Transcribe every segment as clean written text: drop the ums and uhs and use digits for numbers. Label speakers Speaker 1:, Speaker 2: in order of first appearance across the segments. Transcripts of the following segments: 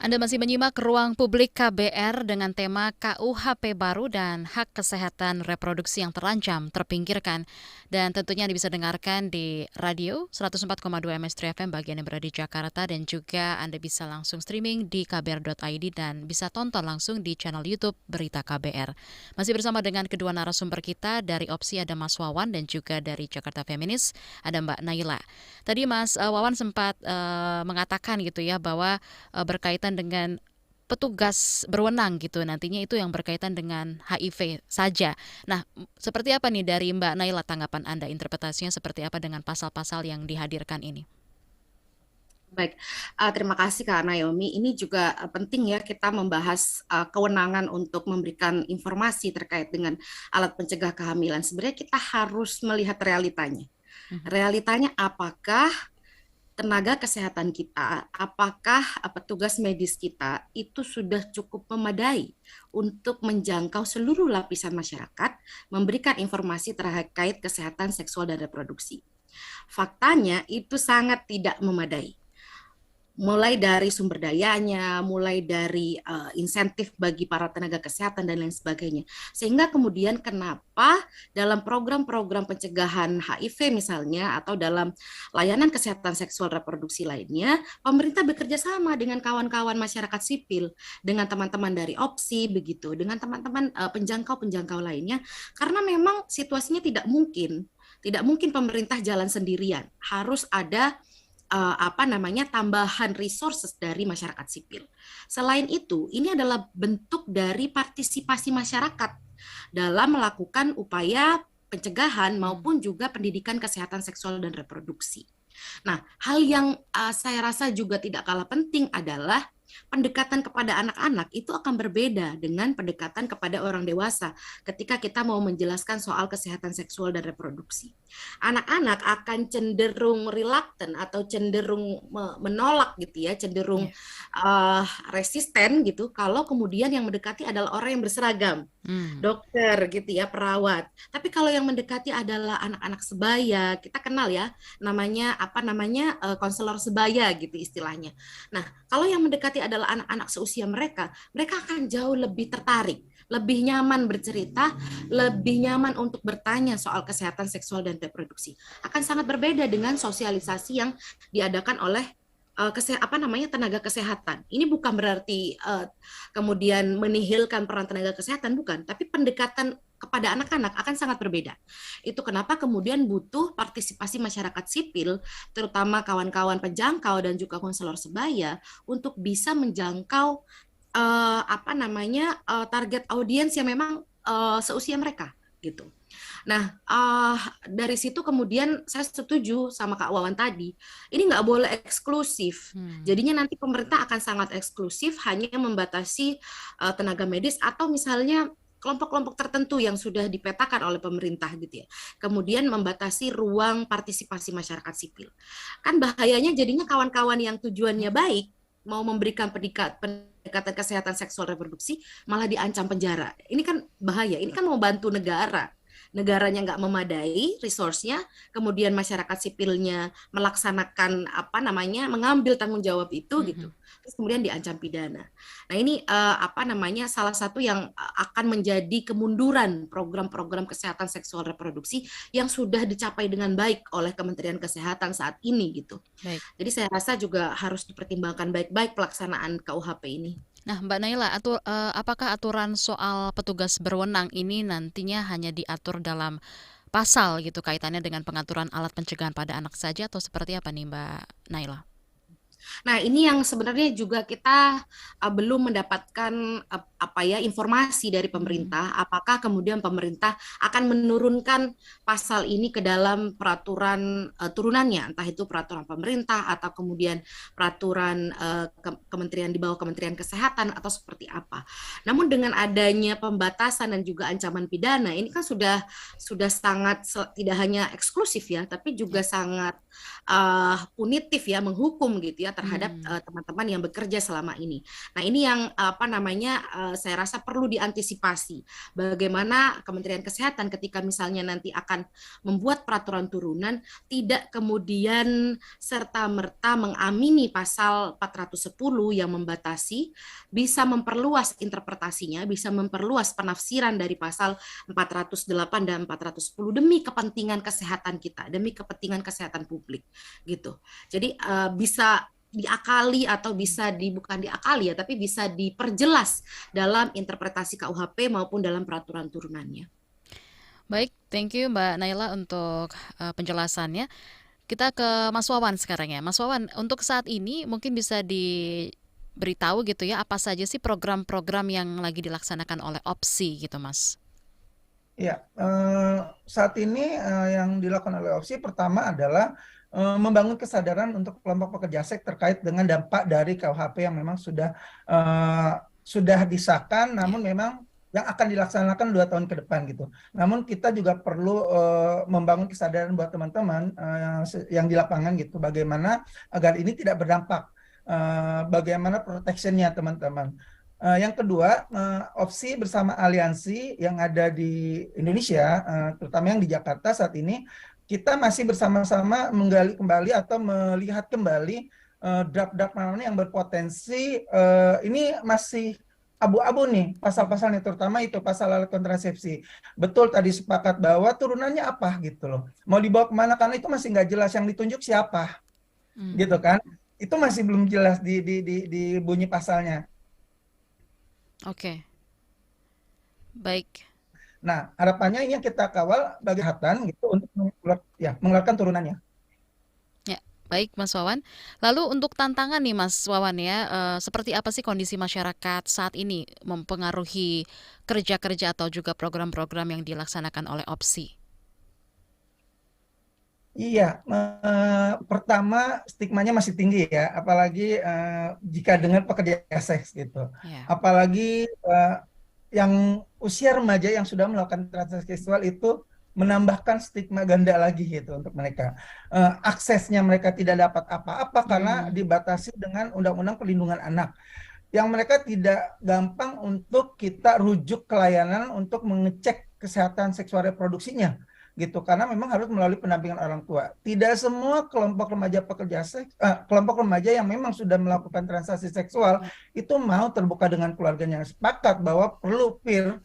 Speaker 1: Anda masih menyimak Ruang Publik KBR dengan tema KUHP baru dan hak kesehatan reproduksi yang terancam terpinggirkan. Dan tentunya Anda bisa dengarkan di radio 104,2 MS3 FM bagian yang berada di Jakarta, dan juga Anda bisa langsung streaming di kbr.id dan bisa tonton langsung di channel YouTube Berita KBR. Masih bersama dengan kedua narasumber kita, dari Opsi ada Mas Wawan dan juga dari Jakarta Feminis ada Mbak Naila. Tadi Mas Wawan sempat mengatakan gitu ya bahwa berkaitan dengan petugas berwenang gitu, nantinya itu yang berkaitan dengan HIV saja. Nah, seperti apa nih dari Mbak Naila, tanggapan Anda, interpretasinya seperti apa dengan pasal-pasal yang dihadirkan ini?
Speaker 2: Baik, terima kasih Kak Naomi. Ini juga penting ya kita membahas kewenangan untuk memberikan informasi terkait dengan alat pencegah kehamilan. Sebenarnya kita harus melihat realitanya.
Speaker 1: Mhm.
Speaker 2: Realitanya apakah tenaga kesehatan kita, apakah petugas medis kita itu sudah cukup memadai untuk menjangkau seluruh lapisan masyarakat, memberikan informasi terkait kesehatan seksual dan reproduksi. Faktanya itu sangat tidak memadai, mulai dari sumber dayanya, mulai dari insentif bagi para tenaga kesehatan dan lain sebagainya. Sehingga kemudian kenapa dalam program-program pencegahan HIV misalnya atau dalam layanan kesehatan seksual reproduksi lainnya, pemerintah bekerja sama dengan kawan-kawan masyarakat sipil, dengan teman-teman dari Opsi begitu, dengan teman-teman penjangkau-penjangkau lainnya, karena memang situasinya tidak mungkin pemerintah jalan sendirian, harus ada tambahan resources dari masyarakat sipil. Selain itu, ini adalah bentuk dari partisipasi masyarakat dalam melakukan upaya pencegahan maupun juga pendidikan kesehatan seksual dan reproduksi. Nah, hal yang saya rasa juga tidak kalah penting adalah pendekatan kepada anak-anak itu akan berbeda dengan pendekatan kepada orang dewasa ketika kita mau menjelaskan soal kesehatan seksual dan reproduksi. Anak-anak akan cenderung reluctant atau cenderung menolak gitu ya, cenderung
Speaker 1: Ya.
Speaker 2: resisten gitu kalau kemudian yang mendekati adalah orang yang berseragam,
Speaker 1: Hmm.
Speaker 2: dokter gitu ya, perawat. Tapi kalau yang mendekati adalah anak-anak sebaya, kita kenal ya, namanya konselor sebaya gitu istilahnya. Nah, kalau yang mendekati adalah anak-anak seusia mereka, mereka akan jauh lebih tertarik, lebih nyaman bercerita, lebih nyaman untuk bertanya soal kesehatan seksual dan reproduksi. Akan sangat berbeda dengan sosialisasi yang diadakan oleh tenaga kesehatan. Ini bukan berarti kemudian menihilkan peran tenaga kesehatan, bukan, tapi pendekatan kepada anak-anak akan sangat berbeda. Itu kenapa kemudian butuh partisipasi masyarakat sipil, terutama kawan-kawan penjangkau dan juga konselor sebaya untuk bisa menjangkau target audiens yang memang seusia mereka gitu. Nah, dari situ kemudian saya setuju sama Kak Wawan tadi, ini nggak boleh eksklusif.
Speaker 1: Hmm.
Speaker 2: Jadinya nanti pemerintah akan sangat eksklusif, hanya membatasi tenaga medis atau misalnya kelompok-kelompok tertentu yang sudah dipetakan oleh pemerintah gitu ya. Kemudian membatasi ruang partisipasi masyarakat sipil. Kan bahayanya jadinya kawan-kawan yang tujuannya baik mau memberikan pendekatan kesehatan seksual reproduksi malah diancam penjara. Ini kan bahaya. Ini kan mau bantu negara, negaranya nggak memadai resource-nya, kemudian masyarakat sipilnya melaksanakan mengambil tanggung jawab itu gitu,
Speaker 1: Mhm.
Speaker 2: terus kemudian diancam pidana. Nah ini salah satu yang akan menjadi kemunduran program-program kesehatan seksual reproduksi yang sudah dicapai dengan baik oleh Kementerian Kesehatan saat ini gitu.
Speaker 1: Baik.
Speaker 2: Jadi saya rasa juga harus dipertimbangkan baik-baik pelaksanaan KUHP ini.
Speaker 1: Nah, Mbak Naila, apakah aturan soal petugas berwenang ini nantinya hanya diatur dalam pasal gitu, kaitannya dengan pengaturan alat pencegahan pada anak saja, atau seperti apa nih, Mbak Naila?
Speaker 2: Nah, ini yang sebenarnya juga kita belum mendapatkan informasi dari
Speaker 1: Hmm.
Speaker 2: pemerintah. Apakah kemudian pemerintah akan menurunkan pasal ini ke dalam peraturan turunannya, entah itu peraturan pemerintah atau kemudian peraturan kementerian di bawah Kementerian Kesehatan atau seperti apa. Namun dengan adanya pembatasan dan juga ancaman pidana, ini kan sudah sangat tidak hanya eksklusif ya, tapi juga
Speaker 1: Ya.
Speaker 2: sangat punitif ya, menghukum gitu ya terhadap
Speaker 1: Hmm.
Speaker 2: teman-teman yang bekerja selama ini. Nah, ini yang saya rasa perlu diantisipasi. Bagaimana Kementerian Kesehatan ketika misalnya nanti akan membuat peraturan turunan tidak kemudian serta-merta mengamini pasal 410 yang membatasi, bisa memperluas interpretasinya, bisa memperluas penafsiran dari pasal 408 dan 410 demi kepentingan kesehatan kita, demi kepentingan kesehatan publik gitu. Jadi bisa diakali atau bisa bukan diakali ya, tapi bisa diperjelas dalam interpretasi KUHP maupun dalam peraturan turunannya.
Speaker 1: Baik, thank you Mbak Naila untuk penjelasannya. Kita ke Mas Wawan sekarang ya. Mas Wawan, untuk saat ini mungkin bisa diberitahu gitu ya, apa saja sih program-program yang lagi dilaksanakan oleh Opsi gitu, Mas?
Speaker 3: Ya, saat ini yang dilakukan oleh Opsi pertama adalah membangun kesadaran untuk kelompok pekerja seks terkait dengan dampak dari KUHP yang memang sudah disahkan, namun memang yang akan dilaksanakan 2 tahun ke depan gitu. Namun kita juga perlu membangun kesadaran buat teman-teman yang di lapangan gitu, bagaimana agar ini tidak berdampak, bagaimana protectionnya teman-teman. Yang kedua, Opsi bersama aliansi yang ada di Indonesia, terutama yang di Jakarta saat ini, kita masih bersama-sama menggali kembali atau melihat kembali draft-draft mana yang berpotensi, ini masih abu-abu nih pasal-pasalnya, terutama itu pasal alat kontrasepsi. Betul tadi sepakat bahwa turunannya apa gitu loh, mau dibawa kemana, karena itu masih nggak jelas yang ditunjuk siapa, gitu kan. Itu masih belum jelas di bunyi pasalnya.
Speaker 1: Oke, baik.
Speaker 3: Nah, harapannya ini yang kita kawal bagi hatan gitu untuk mengeluarkan turunannya.
Speaker 1: Ya, baik Mas Wawan. Lalu untuk tantangan nih Mas Wawan ya, seperti apa sih kondisi masyarakat saat ini mempengaruhi kerja-kerja atau juga program-program yang dilaksanakan oleh Opsi?
Speaker 3: Iya, pertama stigmanya masih tinggi ya, apalagi jika dengan pekerja seks gitu.
Speaker 1: Ya.
Speaker 3: Apalagi yang usia remaja yang sudah melakukan transaksi seksual itu menambahkan stigma ganda lagi gitu untuk mereka. Aksesnya mereka tidak dapat apa-apa karena dibatasi dengan Undang-Undang Perlindungan Anak. Yang mereka tidak gampang untuk kita rujuk ke layanan untuk mengecek kesehatan seksual reproduksinya gitu, karena memang harus melalui pendampingan orang tua. Tidak semua kelompok remaja pekerja seks, kelompok remaja yang memang sudah melakukan transaksi seksual itu mau terbuka dengan keluarganya. Sepakat bahwa perlu peer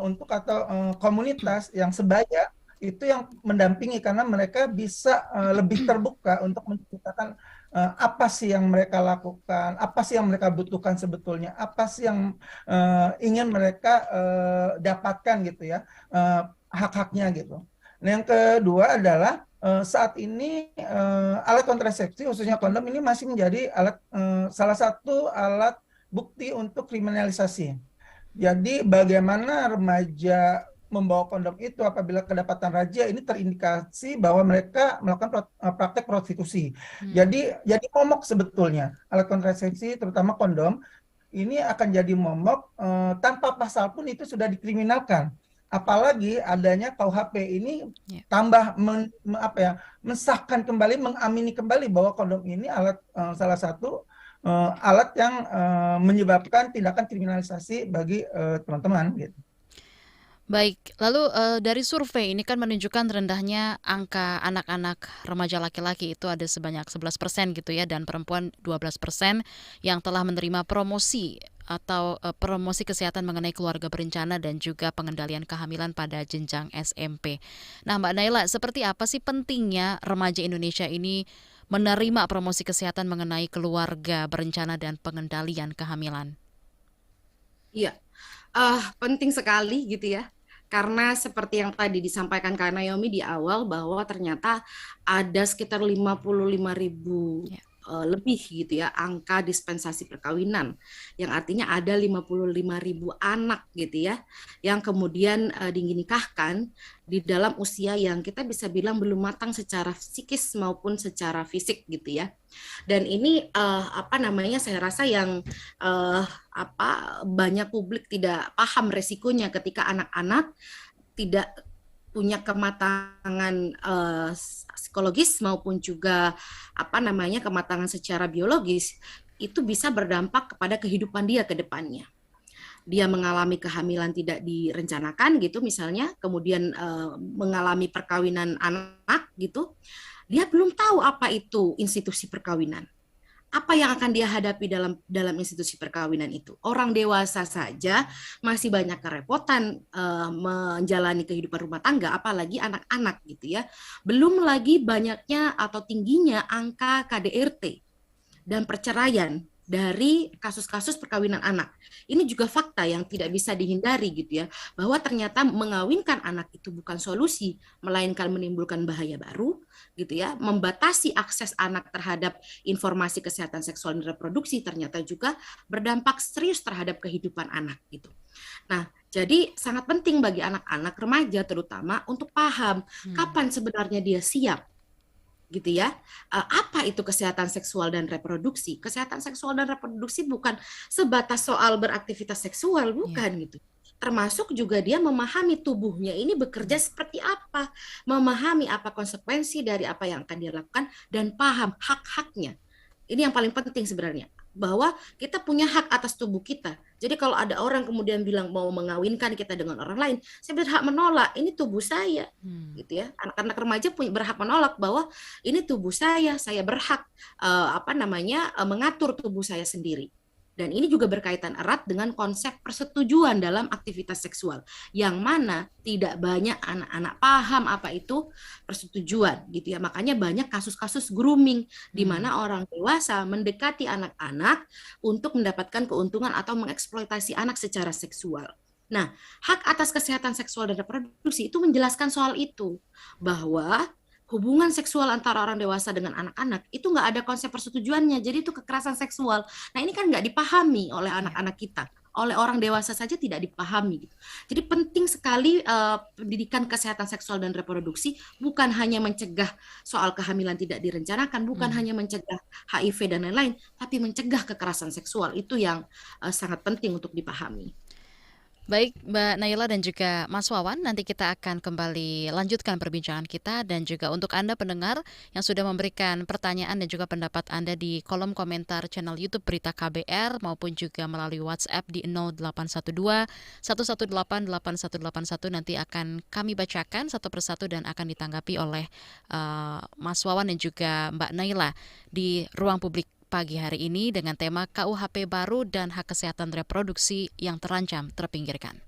Speaker 3: untuk atau komunitas yang sebaya itu yang mendampingi, karena mereka bisa lebih terbuka untuk menceritakan apa sih yang mereka lakukan, apa sih yang mereka butuhkan sebetulnya, apa sih yang ingin mereka dapatkan gitu ya, hak-haknya gitu. Nah, yang kedua adalah saat ini alat kontrasepsi khususnya kondom ini masih menjadi salah satu alat bukti untuk kriminalisasi. Jadi bagaimana remaja membawa kondom itu apabila kedapatan razia ini terindikasi bahwa mereka melakukan praktek prostitusi. Jadi momok sebetulnya alat kontrasepsi terutama kondom ini akan jadi momok tanpa pasal pun itu sudah dikriminalkan. Apalagi adanya KUHP ini tambah mensahkan kembali, mengamini kembali bahwa kondom ini alat salah satu alat yang menyebabkan tindakan kriminalisasi bagi teman-teman gitu.
Speaker 1: Baik, lalu dari survei ini kan menunjukkan rendahnya angka anak-anak remaja laki-laki itu ada sebanyak 11% gitu ya, dan perempuan 12% yang telah menerima promosi atau promosi kesehatan mengenai keluarga berencana dan juga pengendalian kehamilan pada jenjang SMP. Nah Mbak Naila, seperti apa sih pentingnya remaja Indonesia ini menerima promosi kesehatan mengenai keluarga berencana dan pengendalian kehamilan?
Speaker 2: Iya, penting sekali gitu ya. Karena seperti yang tadi disampaikan Kak Naomi di awal bahwa ternyata ada sekitar 55.000 lebih gitu ya angka dispensasi perkawinan, yang artinya ada 55.000 anak gitu ya yang kemudian dinikahkan di dalam usia yang kita bisa bilang belum matang secara psikis maupun secara fisik gitu ya. Dan ini saya rasa yang banyak publik tidak paham resikonya ketika anak-anak tidak punya kematangan psikologis maupun juga kematangan secara biologis, itu bisa berdampak kepada kehidupan dia ke depannya. dia mengalami kehamilan tidak direncanakan gitu misalnya, kemudian mengalami perkawinan anak gitu, dia belum tahu apa itu institusi perkawinan. Apa yang akan dia hadapi dalam institusi perkawinan itu? Orang dewasa saja masih banyak kerepotan menjalani kehidupan rumah tangga, apalagi anak-anak gitu ya. Belum lagi banyaknya atau tingginya angka KDRT dan perceraian dari kasus-kasus perkawinan anak. Ini juga fakta yang tidak bisa dihindari gitu ya, bahwa ternyata mengawinkan anak itu bukan solusi, melainkan menimbulkan bahaya baru gitu ya. Membatasi akses anak terhadap informasi kesehatan seksual dan reproduksi ternyata juga berdampak serius terhadap kehidupan anak gitu. Nah, jadi sangat penting bagi anak-anak remaja terutama untuk paham kapan sebenarnya dia siap gitu ya. Apa itu kesehatan seksual dan reproduksi? Kesehatan seksual dan reproduksi bukan sebatas soal beraktivitas seksual, bukan gitu. Termasuk juga dia memahami tubuhnya ini bekerja seperti apa, memahami apa konsekuensi dari apa yang akan dia lakukan, dan paham hak-haknya. Ini yang paling penting sebenarnya, bahwa kita punya hak atas tubuh kita. Jadi kalau ada orang kemudian bilang mau mengawinkan kita dengan orang lain, saya berhak menolak, ini tubuh saya. Gitu ya. Anak-anak remaja berhak menolak bahwa ini tubuh saya berhak mengatur tubuh saya sendiri. Dan ini juga berkaitan erat dengan konsep persetujuan dalam aktivitas seksual, yang mana tidak banyak anak-anak paham apa itu persetujuan gitu ya. Makanya banyak kasus-kasus grooming di mana orang dewasa mendekati anak-anak untuk mendapatkan keuntungan atau mengeksploitasi anak secara seksual. Nah, hak atas kesehatan seksual dan reproduksi itu menjelaskan soal itu, bahwa hubungan seksual antara orang dewasa dengan anak-anak itu nggak ada konsep persetujuannya, jadi itu kekerasan seksual. Nah, ini kan nggak dipahami oleh anak-anak kita, oleh orang dewasa saja tidak dipahami gitu. Jadi penting sekali pendidikan kesehatan seksual dan reproduksi, bukan hanya mencegah soal kehamilan tidak direncanakan, bukan hanya mencegah HIV dan lain-lain, tapi mencegah kekerasan seksual. Itu yang sangat penting untuk dipahami.
Speaker 1: Baik Mbak Naila dan juga Mas Wawan, nanti kita akan kembali lanjutkan perbincangan kita, dan juga untuk Anda pendengar yang sudah memberikan pertanyaan dan juga pendapat Anda di kolom komentar channel YouTube Berita KBR maupun juga melalui WhatsApp di 0812 118 8181, nanti akan kami bacakan satu persatu dan akan ditanggapi oleh Mas Wawan dan juga Mbak Naila di ruang publik pagi hari ini dengan tema KUHP baru dan hak kesehatan reproduksi yang terancam terpinggirkan.